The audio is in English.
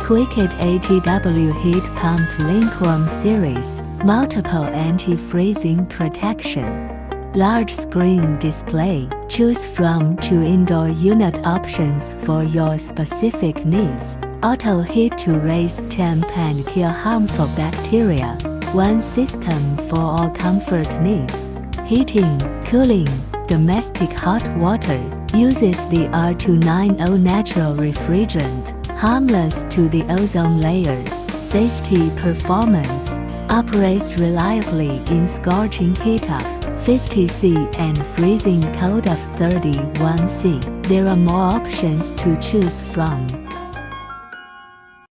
KWIKOT ATW Heat Pump LinkWarm Series, Multiple Anti-Freezing Protection. Large screen display. Choose from 2 indoor unit options for your specific needs. Auto heat to raise temp and kill harmful bacteria. One system for all comfort needs. Heating, cooling, domestic hot water. Uses the R290 natural refrigerant, harmless to the ozone layer. Safety performance. Operates reliably in scorching heat of 50 C and freezing cold of 31 C. There are more options to choose from.